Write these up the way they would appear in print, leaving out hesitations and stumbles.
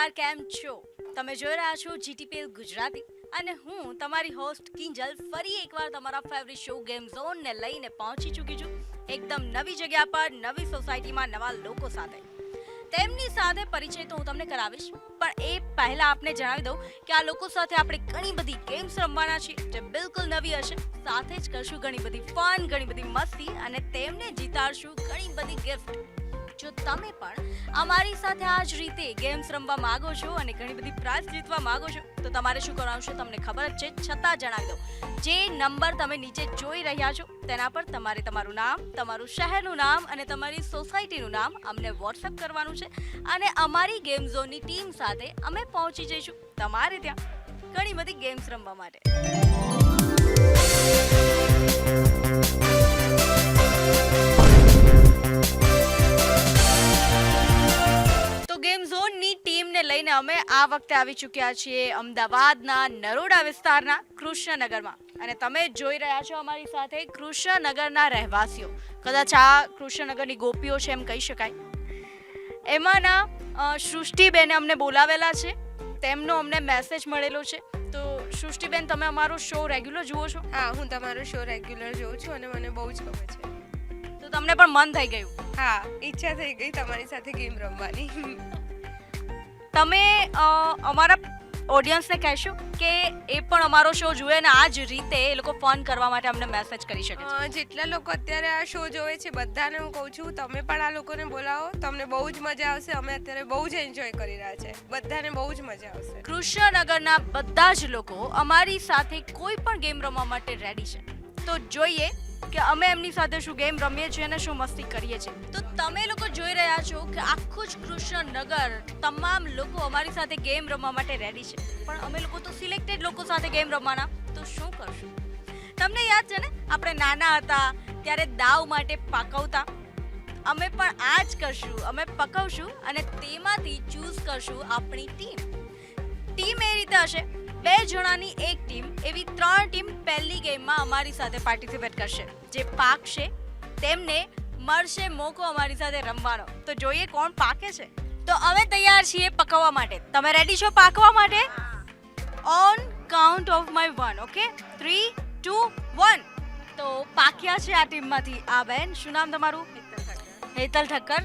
નમસ્કાર, કેમ છો? તમે જોઈ રહ્યા છો જીટીપીએલ ગુજરાતી અને હું તમારી હોસ્ટ કિંજલ ફરી એકવાર તમારા ફેવરિટ શો ગેમ ઝોન ને લઈને પહોંચી ચૂકી છું એકદમ નવી જગ્યા પર, નવી સોસાયટીમાં, નવા લોકો સાથે. તેમની સાથે પરિચય તો હું તમને કરાવીશ, પણ એ પહેલા આપને જણાવી દઉં કે આ લોકો સાથે આપણે ઘણી બધી ગેમ્સ રમવાના છીએ જે બિલકુલ નવી હશે. સાથે જ કરશું ઘણી બધી ફન, ઘણી બધી મસ્તી અને તેમને જીતાડશું ઘણી બધી ગિફ્ટ. જો તમે પણ અમારી સાથે આ જ રીતે ગેમ્સ રમવા માંગો છો અને ઘણી બધી પ્રાઇઝ જીતવા માંગો છો તો તમારે શું કરવાનું છે તમને ખબર જ છે, છતાં જણાવી દઉં. જે નંબર તમે નીચે જોઈ રહ્યા છો તેના પર તમારે તમારું નામ, તમારું શહેરનું નામ અને તમારી સોસાયટીનું નામ અમને વોટ્સએપ કરવાનું છે અને અમારી ગેમ ઝોનની ટીમ સાથે અમે પહોંચી જઈશું તમારે ત્યાં ઘણી બધી ગેમ્સ રમવા માટે. ગેમ ઝોનની ટીમને લઈને અમે આ વખતે આવી ચૂક્યા છીએ અમદાવાદના નરોડા વિસ્તારના કૃષ્ણનગરમાં અને તમે જોઈ રહ્યા છો અમારી સાથે કૃષ્ણનગરના રહેવાસીઓ, કદાચ આ કૃષ્ણનગરની ગોપીઓ છે એમ કહી શકાય. એમાંના સૃષ્ટિબેને અમને બોલાવેલા છે, તેમનો અમને મેસેજ મળેલો છે. તો સૃષ્ટિબેન, તમે અમારો શો રેગ્યુલર જુઓ છો? હા, હું તમારો શો રેગ્યુલર જોઉં છું અને મને બહુ જ ગમે છે. તો તમને પણ મન થઈ ગયું? હા, ઈચ્છા થઈ ગઈ તમારી સાથે ગેમ રમવાની. તમે અમારા ઓડિયન્સને કહેશો કે એ પણ અમારો શો જુએ ને આ જ રીતે એ લોકો ફન કરવા માટે અમને મેસેજ કરી શકે છે? જેટલા લોકો અત્યારે આ શો જોવે છે બધાને હું કહું છું તમે પણ આ લોકોને બોલાવો, તમને બહુ જ મજા આવશે. અમે અત્યારે બહુ જ એન્જોય કરી રહ્યા છે, બધાને બહુ જ મજા આવશે. કૃષ્ણનગરના બધા જ લોકો અમારી સાથે કોઈ પણ ગેમ રમવા માટે રેડી છે. તો જોઈએ કે અમે એમની સાથે શું ગેમ રમીએ છીએ અને શું મસ્તી કરીએ છીએ. તો તમે લોકો જોઈ રહ્યા છો કે આખું જ કૃષ્ણનગર, તમામ લોકો અમારી સાથે ગેમ રમવા માટે રેડી છે. પણ અમે લોકો તો સિલેક્ટેડ લોકો સાથે ગેમ રમવાના, તો શું કરશું? તમને યાદ છે ને, આપણે નાના હતા ત્યારે દાવ માટે પાકવતા. અમે પણ આ જ કરશું, અમે પકવશું અને તેમાંથી ચૂઝ કરશું આપણી ટીમ. ટીમ એ રીતે હશે, 2 જણાની એક ટીમ, એવી 3 ટીમ પહેલી ગેમમાં અમારી સાથે પાર્ટિસિપેટ કરશે. જે પાકશે તેમને મળશે મોકો અમારી સાથે રમવાનો. તો જોઈએ કોણ પાકે છે. તો અમે તૈયાર છીએ પકવવા માટે. તમે રેડી છો પાકવા માટે? On count of my 1, okay? 3, 2, 1. તો પાક્યા છે આ ટીમમાંથી આ બેન. શું નામ તમારું? હેતલ ઠક્કર.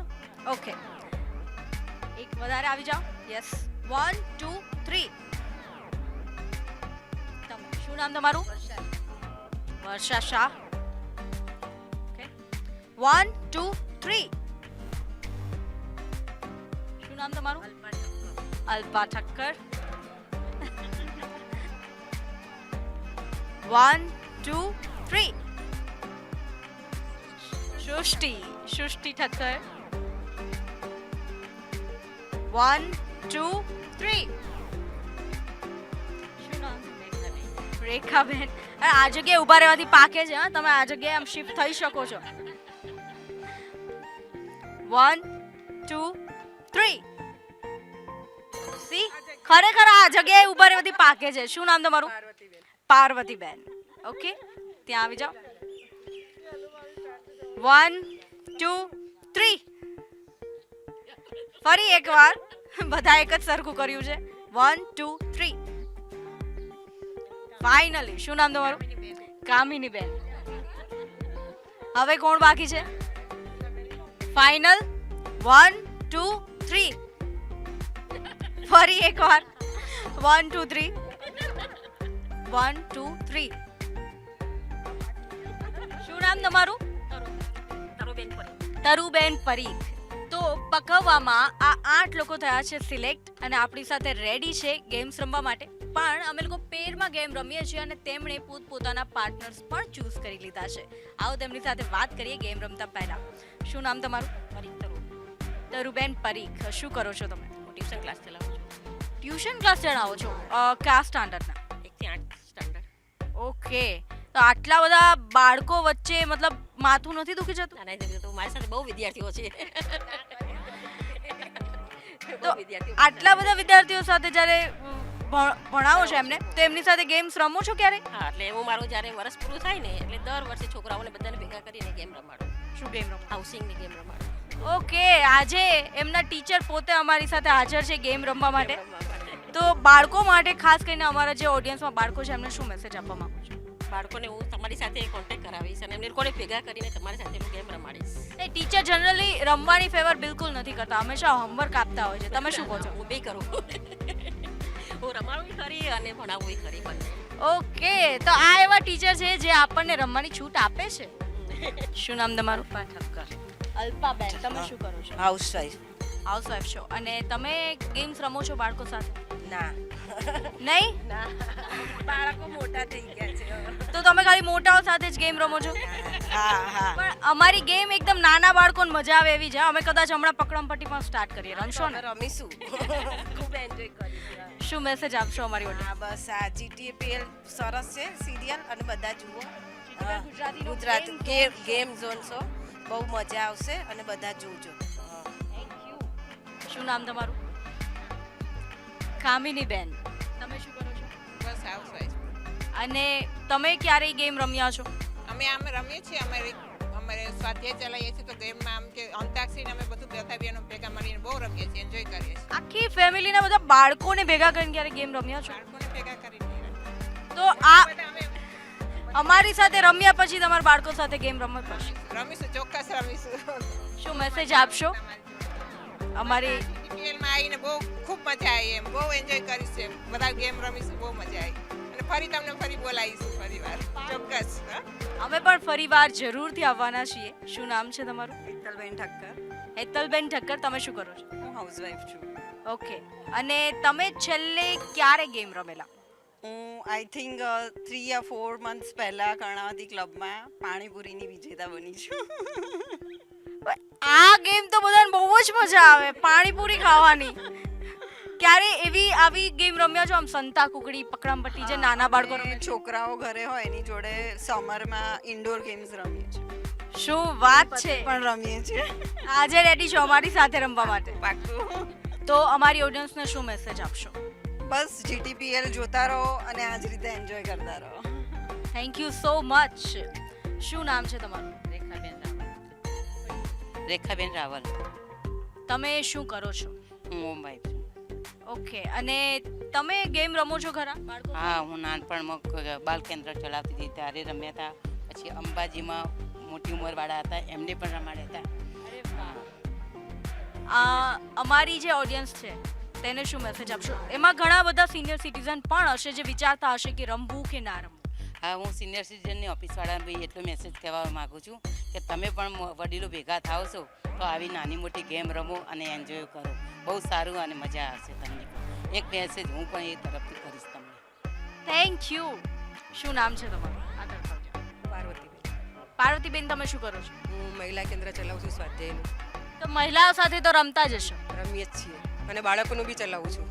ઓકે, એક વધારે આવી જાઓ. યસ, 1, 2, 3. શું નામ તમારું? વર્ષા શાહ. ઓકે, 1, 2, 3. શું નામ તમારું? અલ્પા ઠક્કર. 1, 2, 3. સૃષ્ટિ ઠક્કર. 1, 2, 3. રેખાબેન. આ જગ્યાએ ઊભા રહેવાથી પાકે છે. હા, તમે આ જગ્યાએ આમ શિફ્ટ થઈ શકો છો. 1, 2, 3. સી, ખરેખર આ જગ્યાએ ઊભા રહેવાથી પાકે છે. શું નામ તમારું? પાર્વતીબેન. ઓકે, ત્યાં આવી જાઓ. 1, 2, 3. ફરી એકવાર બધા એક જ સરખું કર્યું છે. 1, 2, 3. ફાઇનલી. શું નામ તમારું? કામિનીબેન. હવે કોણ બાકી છે? ફાઇનલ. 1, 2, 3. ફરી એકવાર 1, 2, 3. 1, 2, 3. શું નામ તમારું? તરુબેન પરીખ. તો પકવવામાં આ 8 લોકો થયા છે સિલેક્ટ અને આપણી સાથે રેડી છે ગેમ્સ રમવા માટે. પણ અમે લોકો પેરમાં ગેમ રમીએ છીએ અને તેમણે પોતપોતાના પાર્ટનર્સ પણ ચૂઝ કરી લીધા છે. આવો તેમની સાથે વાત કરીએ ગેમ રમતા પહેલા. શું નામ તમારું? તરુબેન પરીખ. શું કરો છો તમે? ટ્યુશન ક્લાસ ચલાવું છું. ટ્યુશન ક્લાસ ચલાવો છો? કયા સ્ટાન્ડર્ડના? 1 થી 8 સ્ટાન્ડર્ડ. ઓકે, તો આટલા બધા બાળકો વચ્ચે મતલબ માથું નથી દુખી જતું? તો મારી સાથે બહુ વિદ્યાર્થીઓ છે. તો આટલા બધા વિદ્યાર્થીઓ સાથે જ્યારે ભણાવો છો એમને, તો એમની સાથે ગેમ્સ રમો છો ક્યારે? હા, એટલે હું મારું જ્યારે વર્ષ પૂરું થાય ને એટલે દર વર્ષે છોકરાઓને બધાને ભેગા કરીને ગેમ રમાડું. શું ગેમ રમો? હાઉસિંગની ગેમ રમાડું. ઓકે, આજે એમના ટીચર પોતે અમારી સાથે હાજર છે ગેમ રમવા માટે. તો બાળકો માટે ખાસ કરીને અમારા જે ઓડિયન્સમાં બાળકો છે એમને શું મેસેજ આપવા માંગો છો? બાળકોને હું તમારી સાથે કોન્ટેક્ટ કરાવીશ અને એમને લોકોને ભેગા કરીને તમારી સાથે હું ગેમ રમાડીશ. એ ટીચર જનરલી રમવાની ફેવર બિલકુલ નથી કરતા, હંમેશા હોમવર્ક આપતા હોય છે. તમે શું કહો છો? હું બે કરું. હું રમાડું ખરી અને ભણાવું ખરી બંને. ઓકે, તો આ એવા ટીચર છે જે આપણને રમવાની છૂટ આપે છે. શું નામ તમારું? ઠક્કર. અલ્પાબેન, તમે શું કરો છો? હાઉસવાઈફ. હાઉસવાઈફ છો અને તમે ગેમ્સ રમો છો બાળકો સાથે? ના નહીં? ના બાળકો મોટા થઈ ગયા છે. તો તમે ખાલી મોટાઓ સાથે જ ગેમ રમો છો? હા હા પણ અમારી ગેમ એકદમ નાના બાળકોને મજા આવે એવી છે. અમે કદાચ હમણાં પકડમ-પટ્ટી પણ સ્ટાર્ટ કરીએ. રમશો ને? રમીશું. ખૂબ એન્જોય કરીશું. શું મેસેજ આપશો અમારી ઓડિયન્સ? હા બસ આ જીટીપીએલ સરસ છે સિરિયલ અને બધા જુઓ. GTPL ગુજરાતીનો Gujarat game zone game zone show બહુ મજા આવશે અને બધા જોજો. શું નામ તમારું? કામિની બેન, તમે શું કરો છો? બસ હાઉસવાઈફ. અને તમે ક્યારેય ગેમ રમ્યા છો? અમે આમ રમીએ છીએ, અમારે સ્વાધ્યાય ચલાવીએ છીએ તો ગેમમાં આમ કે અંતાક્ષરીને અમે બધું બધા બહેનો ભેગા મળીને બહુ રમીએ છીએ, એન્જોય કરીએ છીએ. આખી ફેમિલીના બધા બાળકોને ભેગા કરીને ક્યારે ગેમ રમ્યા છો? બાળકોને ભેગા કરીને તો આ બધા અમે અમારી સાથે રમ્યા પછી તમારા બાળકો સાથે ગેમ રમવા પડશે. રમીશું, ચોક્કસ રમીશું. શું મેસેજ આપશો અમારી? જીટીપીએલમાં આવીને બહુ ખૂબ મજા આવી, એમ બહુ એન્જોય કરીશું, એમ બધા ગેમ રમીશું, બહુ મજા આવી અને ફરી તમને ફરી બોલાવીશું ફરીવાર ચોક્કસ. અમે પણ ફરીવાર જરૂરથી આવવાના છીએ. શું નામ છે તમારું? હેતલબેન ઠક્કર. હેતલબેન ઠક્કર, તમે શું કરો છો? હું હાઉસવાઈફ છું. ઓકે, અને તમે છેલ્લે ક્યારે ગેમ રમેલા? હું આઈ થિંક 3 યા 4 મંથ્સ પહેલા કર્ણાવતી ક્લબમાં પાણીપુરીની વિજેતા બની છું. આ ગેમ તો બધાને બહુ જ મજા આવે, પાણીપુરી ખાવાની. ક્યારે એવી આવી ગેમ રમ્યા છો, આમ સંતા કુકડી, પકડામ-પટ્ટી, જે નાના બાળકો રમે અમે છે? છોકરાઓ ઘરે હોય એની જોડે સમરમાં ઇન્ડોર ગેમ્સ રમીએ છીએ. શું વાત છે! પણ રમીએ છીએ. આજે રેડી છો અમારી સાથે રમવા માટે? પાક્કું. તો અમારી ઓડિયન્સને શું મેસેજ આપશો? બસ જીટીપીએલ જોતા રહો અને આ જ રીતે એન્જોય કરતા રહો. Thank you so much. શું નામ છે તમારું? રેખાબેન રાવલ. રેખાબેન રાવલ. તમે શું કરો છો? હું હોમવાઈફ છું. ઓકે, અને તમે ગેમ રમો છો ખરા બાળકો? હા, હું નાનપણમાં બાલ કેન્દ્ર ચલાવતી હતી ત્યારે રમ્યા હતા. પછી અંબાજીમાં મોટી ઉંમરવાળા હતા એમને પણ રમાડ્યા હતા. અમારી જે ઓડિયન્સ છે તેને શું મેસેજ આપશો? એમાં ઘણા બધા સિનિયર સિટીઝન પણ હશે જે વિચારતા હશે કે રમવું કે ના રમવું. હા, હું સિનિયર સિટીઝનની ઓફિસવાળાને બી એટલો મેસેજ કહેવા માગું છું કે તમે પણ વડીલો ભેગા થાવ છો તો આવી નાની મોટી ગેમ રમો અને એન્જોય કરો. બહુ સારું અને મજા આવશે તમને. એક મેસેજ હું પણ એ તરફથી કરીશ તમને. Thank you. શું નામ છે તમારું? આગળ પડજો. પાર્વતીબેન. પાર્વતીબેન, તમે શું કરો છો? હું મહિલા કેન્દ્ર ચલાવું છું સ્વાધ્યાયનું. તો મહિલાઓ સાથે તો રમતા જ હશો. રમીએ જ છીએ અને બાળકોનું બી ચલાવું છું.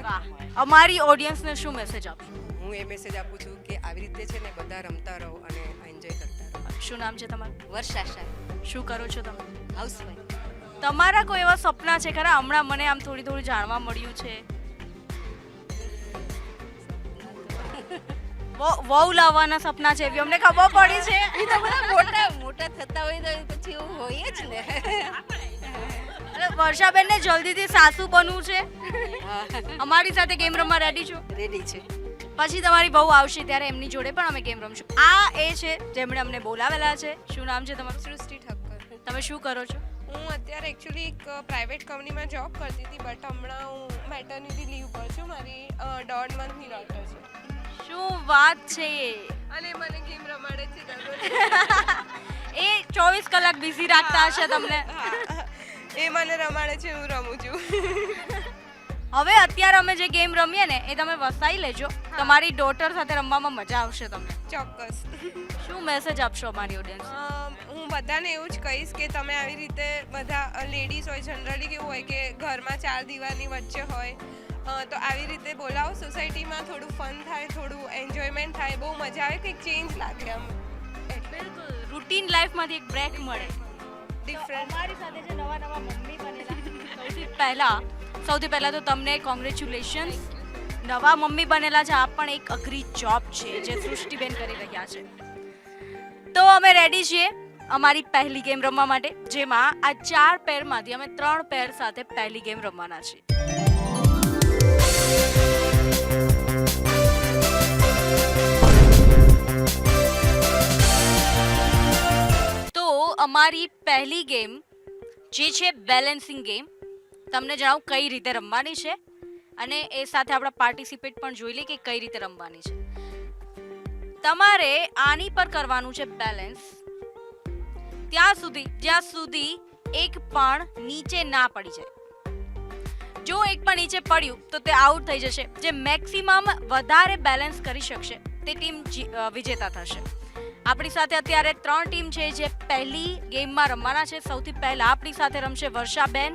વાહ. અમારી ઓડિયન્સને શું મેસેજ આપશો? હું એ મેસેજ આપું છું કે આવી રીતે છે ને બધા રમતા રહો અને એન્જોય કરતા રહો. શું નામ છે તમારું? વર્ષાશા. શું કરો છો તમે? હાઉસવાઈફ. તમારા કોઈ એવા સપના છે ખરા? હમણાં મને આમ થોડી જાણવા મળ્યું છે. વહુ લાવવાના સપના છે એવી અમને ખબર પડી છે. એ તો બધા મોટા થતા હોય તો પછી એવું હોય જ ને. અરે વર્ષાબેનને જલ્દીથી સાસુ બનવું છે. અમારી સાથે ગેમ રમવા રેડી છો? રેડી છે. પછી તમારી બહુ આવશે ત્યારે એમની જોડે પણ અમે ગેમ રમશું. આ એ છે જેમણે અમને બોલાવેલા છે. શું નામ છે તમારું? સૃષ્ટિ ઠક્કર. તમે શું કરો છો? હું અત્યારે એકચ્યુઅલી એક પ્રાઇવેટ કંપનીમાં જોબ કરતી હતી બટ હમણાં હું મેટર્નિટી લીવ પર છું. મારી 1.5 મંથની ડોટર છે. શું વાત છે! અને મને ગેમ રમાડે છે દરરોજ. એ 24 કલાક બિઝી રાખતા હશે તમને. એ મને રમાડે છે, હું રમું છું. હવે અત્યારે અમે જે ગેમ રમીએ ને એ તમે વસાઈ લેજો. તમારી ડોટર સાથે રમવામાં મજા આવશે તમને. ચોક્કસ. શું મેસેજ આપશો અમારી ઓડિયન્સ? હું બધાને એવું જ કહીશ કે તમે આવી રીતે બધા લેડીઝ હોય જનરલી કેવું હોય કે ઘરમાં 4 દિવાલની વચ્ચે હોય તો આવી રીતે બોલાવો સોસાયટીમાં, થોડું ફન થાય, થોડું એન્જોયમેન્ટ થાય, બહુ મજા આવે, કંઈક ચેન્જ લાગે આમ. બિલકુલ રૂટીન લાઈફમાંથી એક બ્રેક મળે. ડિફરન્ટ. અમારી સાથે જે નવા મમ્મી બનેલા સૌથી પહેલા તો તમને કોંગ્રેચ્યુલેશન્સ. નવા મમ્મી બનેલા છે. આ પણ એક અઘરી જોબ છે જે સૃષ્ટિબેન કરી રહ્યા છે. તો અમે રેડી છીએ અમારી પહેલી ગેમ રમવા માટે, જેમાં આ 4 પેરમાંથી અમે 3 પેર સાથે પહેલી ગેમ રમવાના છીએ. તો અમારી પહેલી ગેમ જે છે બેલેન્સિંગ ગેમ, તમને જણાવું કઈ રીતે રમવાની છે અને એ સાથે આપણા પાર્ટિસિપેટ પણ જોઈ લે કે કઈ રીતે રમવાની છે. તમારે આની પર કરવાનું છે બેલેન્સ ત્યાં સુધી જ્યાં સુધી એક પણ નીચે ના પડી જાય. જો એક પણ નીચે પડ્યું તો તે આઉટ થઈ જશે. જે મેક્સિમમ વધારે બેલેન્સ કરી શકશે તે ટીમ વિજેતા થશે. આપણી સાથે અત્યારે 3 ટીમ છે જે પહેલી ગેમમાં રમવાના છે. સૌથી પહેલા આપણી સાથે રમશે વર્ષાબેન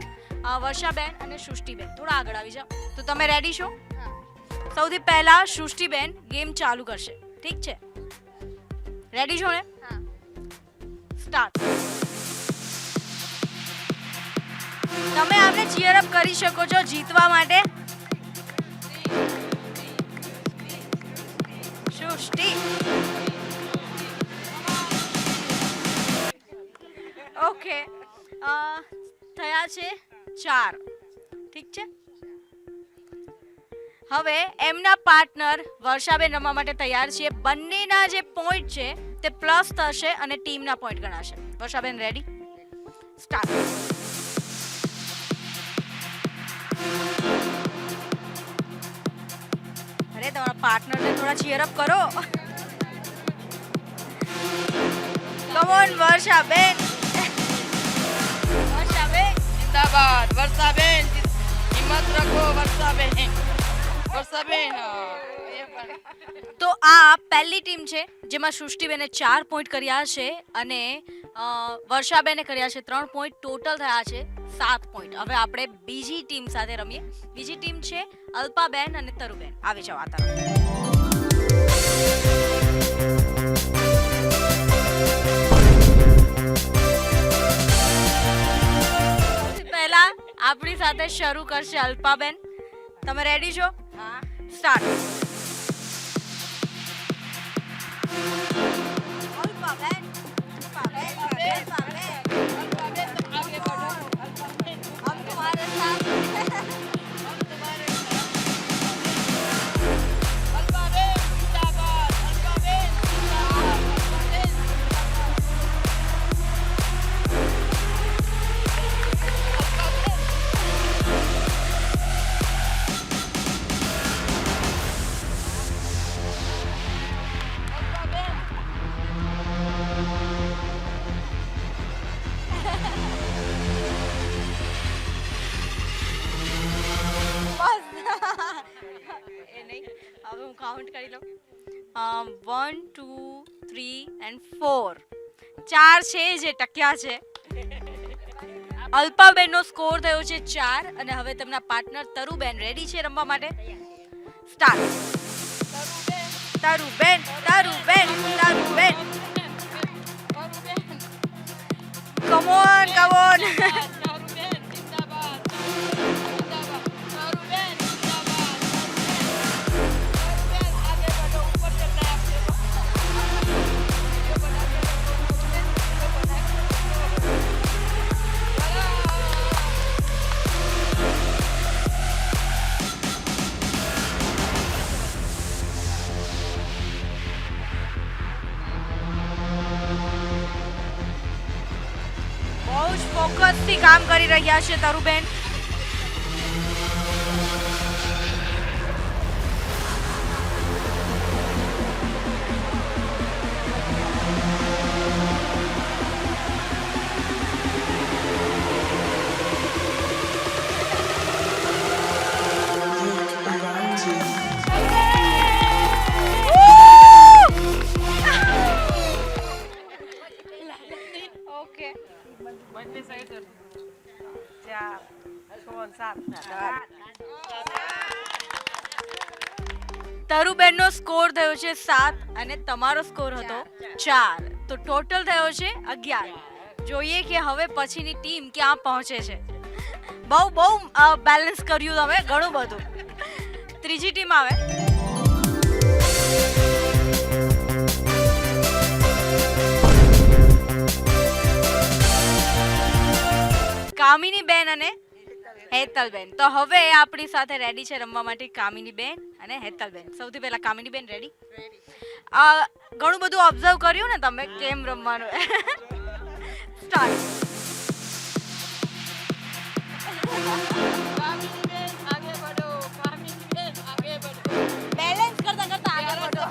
અને સૃષ્ટિબેન. થોડા આગળ આવી જાઓ. તો તમે રેડી છો? સૌથી પહેલા સૃષ્ટિબેન ગેમ ચાલુ કરશે. ઠીક છે, રેડી છો ને? સ્ટાર્ટ. તમે આમને ચીયર અપ કરી શકો છો જીતવા માટે. સૃષ્ટિ, ઓકે, થયા છે 4. ઠીક છે, હવે એમના પાર્ટનર વર્ષાબેન રમવા માટે તૈયાર છે. બંનેના જે પોઈન્ટ છે તે પ્લસ થશે અને ટીમના પોઈન્ટ ગણાશે. વર્ષાબેન રેડી? સ્ટાર્ટ. અરે તમારા પાર્ટનરને થોડા ચીયર અપ કરો. કમ ઓન વર્ષાબેન. વર્ષાબેન જિંદાબાદ વર્ષાબેન, હિંમત રાખો વર્ષાબેન. વર્ષાબેન તો આ પહેલી ટીમ છે જેમાં સૃષ્ટિબેને 4 પોઈન્ટ કર્યા છે અને વર્ષાબેને કર્યા છે 3 પોઈન્ટ. ટોટલ થયા છે 7 પોઈન્ટ. હવે આપણે બીજી ટીમ સાથે રમીએ. બીજી ટીમ છે અલ્પાબેન અને તરુબેન. આવી જાઓ આ તરફ. સૌથી પહેલા આપણી સાથે શરૂ કરશે અલ્પાબેન. તમે રેડી છો? હા. સ્ટાર્ટ. હવે હું કાઉન્ટ કરી લઉં. 1 2 3 and 4. 4 છે જે ટક્યા છે. અલ્પાબેનનો સ્કોર થયો છે 4 અને હવે તેમના પાર્ટનર તરુબેન રેડી છે રમવા માટે. Start. Taruben, Taruben, Taruben. Come on, come on. ફોકસથી કામ કરી રહ્યા છે તરુબેન. ઓકે, બંને સાઈડ 4 6 7. તરુબેનનો સ્કોર થયો છે 7 અને તમારો સ્કોર હતો 4. તો ટોટલ થયો છે 11. જોઈએ કે હવે પછીની ટીમ ક્યાં પહોંચે છે. બહુ બેલેન્સ કર્યું તમે, ઘણું બધું. ત્રીજી ટીમ આવે. કામિની બેન અને હેતલ બેન. તો હવે આપણી સાથે રેડી છે રમવા માટે કામિની બેન અને હેતલ બેન. સૌથી પહેલા કામિની બેન રેડી? ઘણું બધું ઓબ્ઝર્વ કર્યું ને તમે કેમ રમવાનું? સ્ટાર્ટ. બેલેન્સ કરતા કરતા આગળ વધો.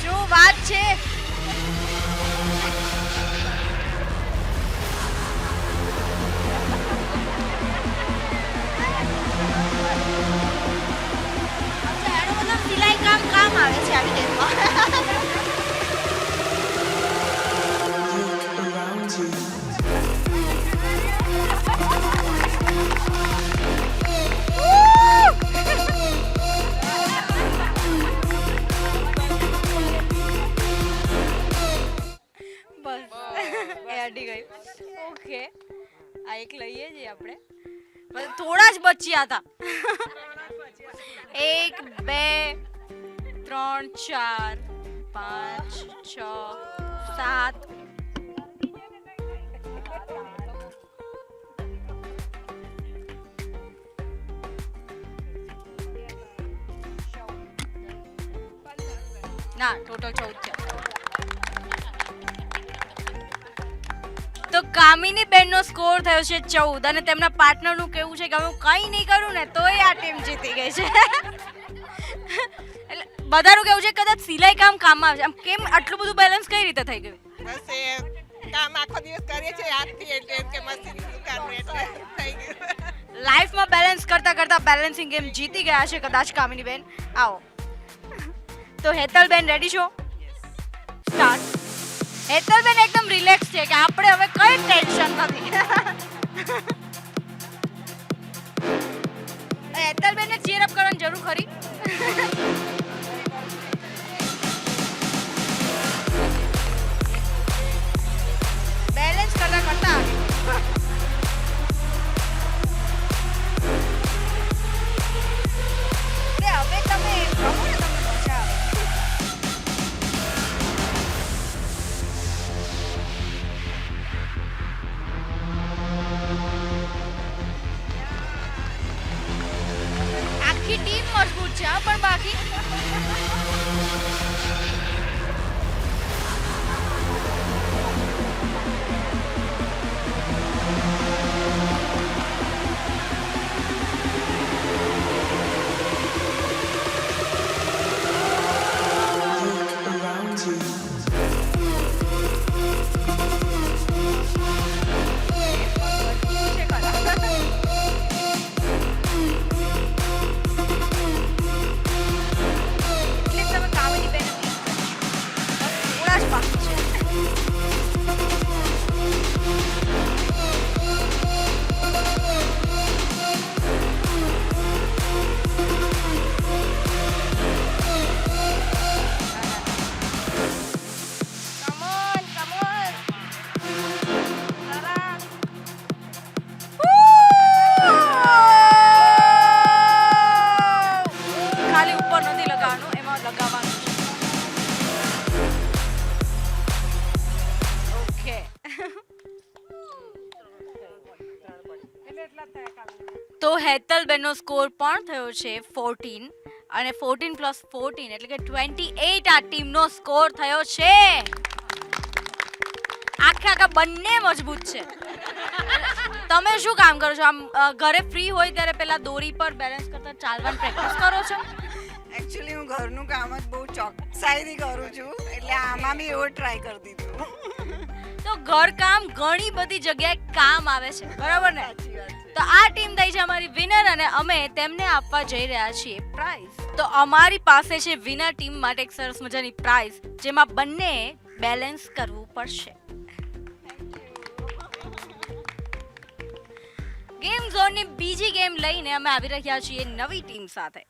શું વાત છે? એનો મતલબ સિલાઈ કામ આવે છે આવી ગેમમાં. બસ એ અડી ગયું. ઓકે, આ એક લઈએ છીએ આપણે. બસ થોડા જ બચ્યા હતા. 1 2 3 4 5 6 7 ના ટોટલ 14 છે. તો કામિની બેનનો સ્કોર થયો છે 14 અને તેમના પાર્ટનરનું કેવું છે કે હું કંઈ નહીં કરું ને તોય આ ટીમ જીતી ગઈ છે. એટલે બધાનું કેવું છે કદાચ સિલાઈ કામમાં આવે છે. આમ કેમ આટલું બધું બેલેન્સ કઈ રીતે થઈ ગયું? બસ એ કામ આખો દિવસ કરીએ છીએ હાથથી એટલે એમ કે મશીનની દુકાનનું એટલે થઈ ગયું. લાઈફમાં બેલેન્સ કરતા કરતા બેલેન્સિંગ ગેમ જીતી ગયા છે કદાચ કામિની બેન. આવો. તો હેતલ બેન રેડી છો? સ્ટાર્ટ. હેતલ બેન એકદમ રિલેક્સ છે કે આપણે હવે કઈ ટેન્શન નથી. હેતલ બેનને ચીયર અપ કરવાની જરૂર ખરી? બેલેન્સ કરતા કરતા હવે તમે રમો ને તમને મજા આવે. આખી ટીમ મજબૂત છે પણ બાકી તો હેતલ બેનનો સ્કોર પણ થયો છે 14 અને 14 + 14 એટલે કે 28 આ ટીમનો સ્કોર થયો છે. આખા બંને મજબૂત છે. તમે શું કામ કરો છો? આમ ઘરે ફ્રી હોય ત્યારે પેલા દોરી પર બેલેન્સ કરતા ચાલવાની પ્રેક્ટિસ કરો છો? એકચ્યુઅલી હું ઘરનું કામ જ બહુ ચોકસાઈથી કરું છું એટલે આમાં બી એવો ટ્રાય કરી દીધું. તો ઘરકામ ઘણી બધી જગ્યાએ કામ આવે છે, બરાબર ને? તો આ ટીમ થઈ છે અમારી વિનર અને અમે તેમને આપવા જઈ રહ્યા છીએ પ્રાઇઝ. તો અમારી પાસે છે વિનર ટીમ માટે એક સરસ મજાની પ્રાઇઝ જેમાં બંને બેલેન્સ કરવું પડશે. ગેમ ઝોનની બીજી ગેમ લઈને અમે આવી રહ્યા છીએ નવી ટીમ સાથે.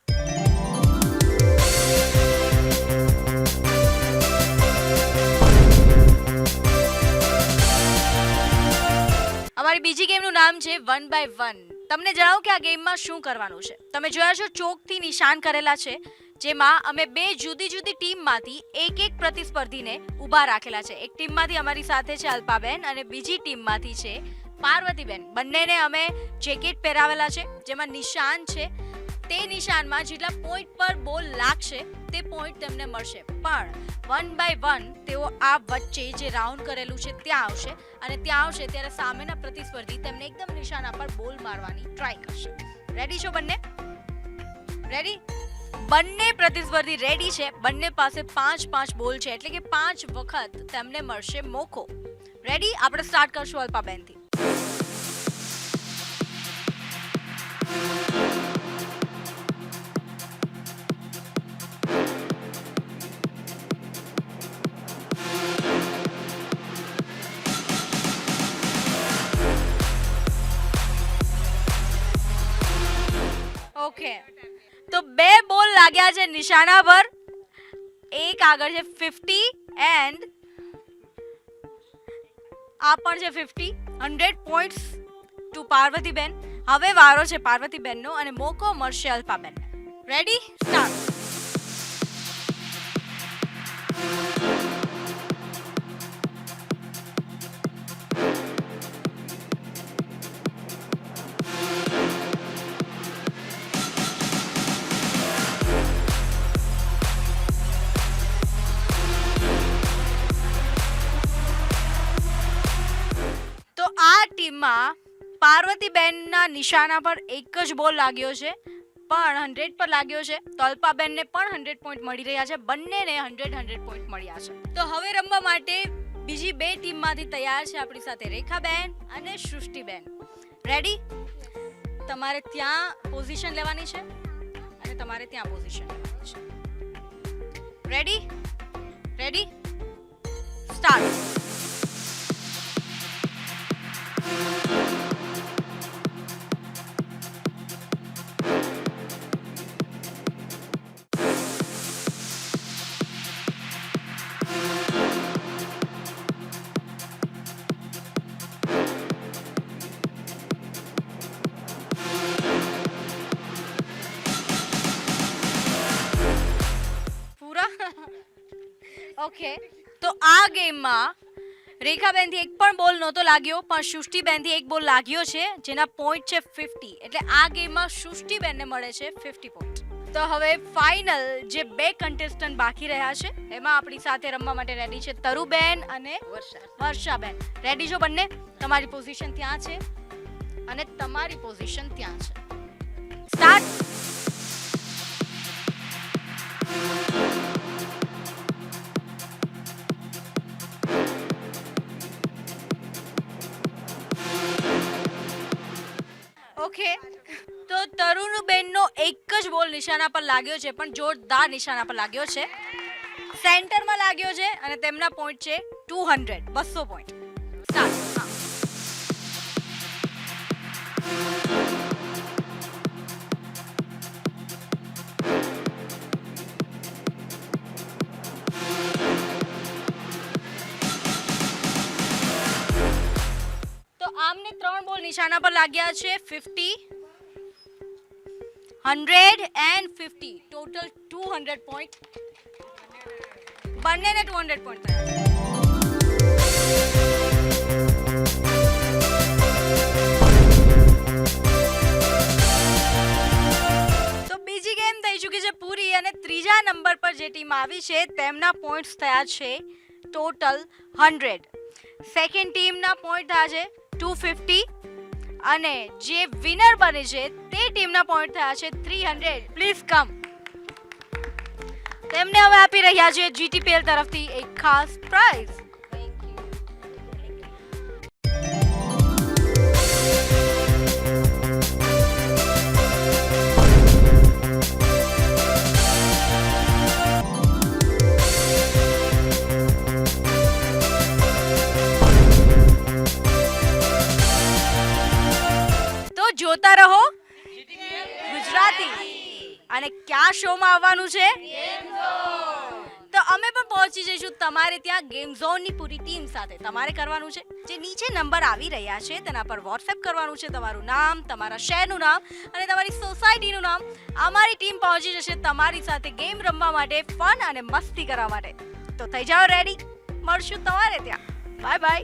અમારી બીજી ગેમનું નામ છે 1 by 1. તમને જણાવું કે આ ગેમમાં શું કરવાનું છે. તમે જોયા છો ચોકથી નિશાન કરેલા છે, જેમાં અમે બે જુદી જુદી ટીમમાંથી એક પ્રતિસ્પર્ધીને ઊભા રાખેલા છે. એક ટીમમાંથી અમારી સાથે છે અલ્પાબેન અને બીજી ટીમમાંથી છે પાર્વતીબેન. બંનેને અમે જેકેટ પહેરાવેલા છે, જેમાં નિશાન છે. તે નિશાનમાં જેટલા પોઈન્ટ પર બોલ લાગશે તે પોઈન્ટ તેમને મળશે. પણ 1 by 1 તેઓ આ વચ્ચે જે રાઉન્ડ કરેલું છે ત્યાં આવશે, અને ત્યાં આવશે ત્યારે સામેના પ્રતિસ્પર્ધી તેમને એકદમ નિશાના પર બોલ મારવાની ટ્રાય કરશે. રેડી છો બંને? રેડી? બંને પ્રતિસ્પર્ધી રેડી છે. બંને પાસે 5 બોલ છે, એટલે કે 5 વખત તેમને મળશે મોકો. રેડી? આપણે સ્ટાર્ટ કરશું અલ્પાબેનથી. ઓકે, તો 2 બોલ લાગ્યા છે નિશાના પર. એક આગળ છે 50 એન્ડ આ પણ છે 50. 100 પોઈન્ટ્સ ટુ પાર્વતીબેન. હવે વારો છે પાર્વતીબેનનો અને મોકો મળશે અલ્પાબેનને. રેડી? સ્ટાર્ટ. તો આ ટીમમાં પાર્વતીબેનના નિશાના પર એક જ બોલ લાગ્યો છે, પણ 100 પર લાગ્યો છે. તો અલ્પાબેનને પણ 100 પોઈન્ટ મળી રહ્યા છે. બંનેને 100 પોઈન્ટ મળ્યા છે. તો હવે રમવા માટે બીજી 2 ટીમમાંથી તૈયાર છે આપણી સાથે રેખાબેન અને સૃષ્ટિબેન. રેડી? તમારે ત્યાં પોઝિશન લેવાની છે અને તમારે ત્યાં પોઝિશન લેવાની છે. રેડી? રેડી? સ્ટાર્ટ. ઓકે, તો આ ગેમમાં રેખાબેનથી એક પણ બોલ નહોતો લાગ્યો, પણ સૃષ્ટિબેનથી એક બોલ લાગ્યો છે, જેના પોઈન્ટ છે 50. એટલે આ ગેમમાં સૃષ્ટિબેનને મળે છે 50 પોઈન્ટ. તો હવે ફાઇનલ જે 2 કન્ટેસ્ટન્ટ બાકી રહ્યા છે, એમાં આપણી સાથે રમવા માટે રેડી છે તરુબેન અને વર્ષાબેન. રેડી છો બંને? તમારી પોઝિશન ત્યાં છે અને તમારી પોઝિશન ત્યાં છે. સ્ટાર્ટ. ઓકે, તો તરુણબેનનો એક જ બોલ નિશાના પર લાગ્યો છે, પણ જોરદાર નિશાના પર લાગ્યો છે. સેન્ટરમાં લાગ્યો છે અને તેમના પોઈન્ટ છે 200 પોઈન્ટ. સ્ટાર્ટ. હા. આમને 3 બોલ નિશાના પર લાગ્યા છે 50, 100 and 50. Total 200 point. બંનેને 200 પોઈન્ટ થયા. તો બીજી ગેમ થઈ ચૂકી છે પૂરી, અને ત્રીજા નંબર પર જે ટીમ આવી છે તેમના પોઈન્ટ્સ થયા છે ટોટલ 100. સેકન્ડ ટીમના પોઈન્ટ થયા છે 250 અને જે વિનર બને છે તે ટીમના પોઈન્ટ થયા છે 300. Please come. તેમને હવે આપી રહ્યા છે જીટીપીએલ તરફથી એક ખાસ પ્રાઇઝ. જોતા રહો ગુજરાતી. અને ક્યાં શોમાં આવવાનું છે? તો અમે પણ પહોંચી જઈશું તમારે ત્યાં ગેમ ઝોનની પૂરી ટીમ સાથે. તમારે કરવાનું છે જે નીચે નંબર આવી રહ્યા છે તેના પર વોટ્સએપ કરવાનું છે, તમારું નામ, તમારા શહેરનું નામ અને તમારી સોસાયટીનું નામ. અમારી ટીમ પહોંચી જશે તમારી સાથે ગેમ રમવા માટે, ફન અને મસ્તી કરવા માટે. તો થઈ જાઓ રેડી, મળશું તમારે ત્યાં. Bye bye.